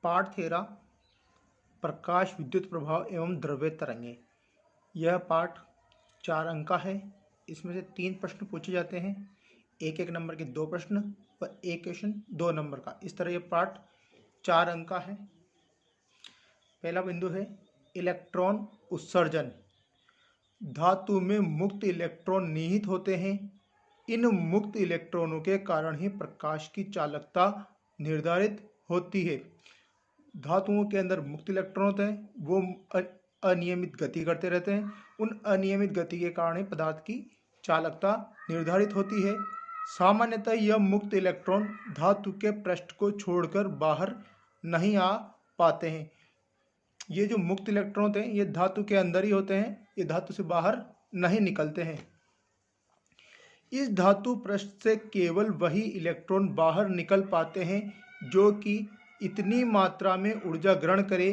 पाठ 13 प्रकाश विद्युत प्रभाव एवं द्रव्य तरंगे। यह पाठ 4 अंक का है। इसमें से 3 प्रश्न पूछे जाते हैं, एक एक नंबर के 2 प्रश्न व एक क्वेश्चन 2 नंबर का। इस तरह यह पाठ 4 अंक का है। पहला बिंदु है इलेक्ट्रॉन उत्सर्जन। धातु में मुक्त इलेक्ट्रॉन निहित होते हैं। इन मुक्त इलेक्ट्रॉनों के कारण ही प्रकाश की चालकता निर्धारित होती है। धातुओं के अंदर मुक्त इलेक्ट्रॉन होते हैं, वो अनियमित गति करते रहते हैं। उन अनियमित गति के कारण ही पदार्थ की चालकता निर्धारित होती है। सामान्यतः यह मुक्त इलेक्ट्रॉन धातु के पृष्ठ को छोड़कर बाहर नहीं आ पाते हैं। ये जो मुक्त इलेक्ट्रॉन होते हैं ये धातु के अंदर ही होते हैं, ये धातु से बाहर नहीं निकलते हैं। इस धातु पृष्ठ से केवल वही इलेक्ट्रॉन बाहर निकल पाते हैं जो कि इतनी मात्रा में ऊर्जा ग्रहण करे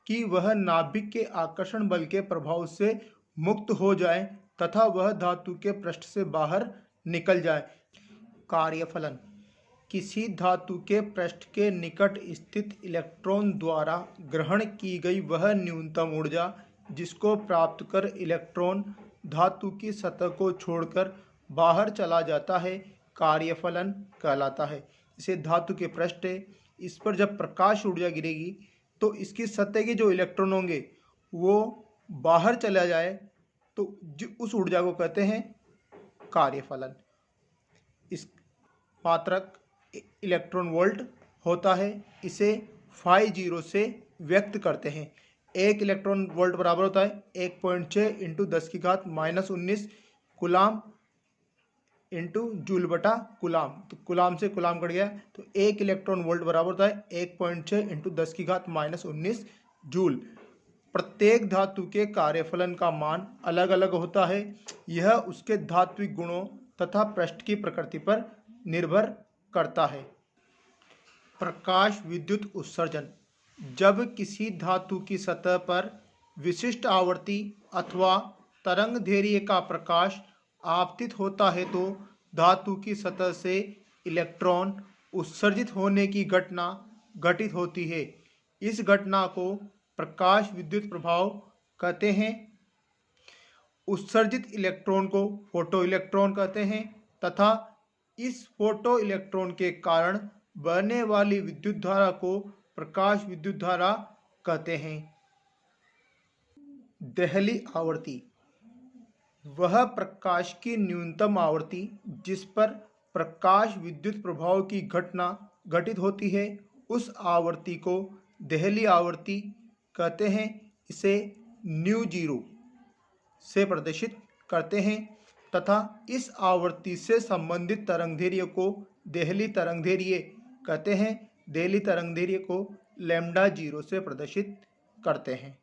कि वह नाभिक के आकर्षण बल के प्रभाव से मुक्त हो जाए तथा वह धातु के पृष्ठ से बाहर निकल जाए। कार्यफलन: किसी धातु के पृष्ठ के निकट स्थित इलेक्ट्रॉन द्वारा ग्रहण की गई वह न्यूनतम ऊर्जा जिसको प्राप्त कर इलेक्ट्रॉन धातु की सतह को छोड़कर बाहर चला जाता है, कार्यफलन कहलाता है। इसे धातु के पृष्ठ है, इस पर जब प्रकाश ऊर्जा गिरेगी तो इसकी सतह के जो इलेक्ट्रॉन होंगे वो बाहर चला जाए तो उस ऊर्जा को कहते हैं कार्यफलन। इस मात्रक इलेक्ट्रॉन वोल्ट होता है। इसे φ0 से व्यक्त करते हैं। 1 इलेक्ट्रॉन वोल्ट बराबर होता है 1.6 × 10⁻⁻19 कूलाम इंटू जूल बटा कूलाम। तो कूलाम से कूलाम कट गया तो 1 इलेक्ट्रॉन वोल्ट बराबर होता है 1.6 × 10⁻⁻19 जूल। प्रत्येक धातु के कार्यफलन का मान अलग अलग होता है। यह उसके धात्विक गुणों तथा पृष्ठ की प्रकृति पर निर्भर करता है। प्रकाश विद्युत उत्सर्जन: जब किसी धातु की सतह पर विशिष्ट आवर्ती अथवा तरंग दैर्घ्य का प्रकाश आपतित होता है तो धातु की सतह से इलेक्ट्रॉन उत्सर्जित होने की घटना घटित होती है। इस घटना को प्रकाश विद्युत प्रभाव कहते हैं। उत्सर्जित इलेक्ट्रॉन को फोटो इलेक्ट्रॉन कहते हैं तथा इस फोटो इलेक्ट्रॉन के कारण बहने वाली विद्युत धारा को प्रकाश विद्युत धारा कहते हैं। देहली आवृत्ति: वह प्रकाश की न्यूनतम आवृत्ति जिस पर प्रकाश विद्युत प्रभाव की घटना घटित होती है उस आवृत्ति को देहली आवृत्ति कहते हैं। इसे ν0 से प्रदर्शित करते हैं तथा इस आवृत्ति से संबंधित तरंगदैर्घ्य को देहली तरंगदैर्घ्य कहते हैं। देहली तरंगदैर्घ्य को λ0 से प्रदर्शित करते हैं।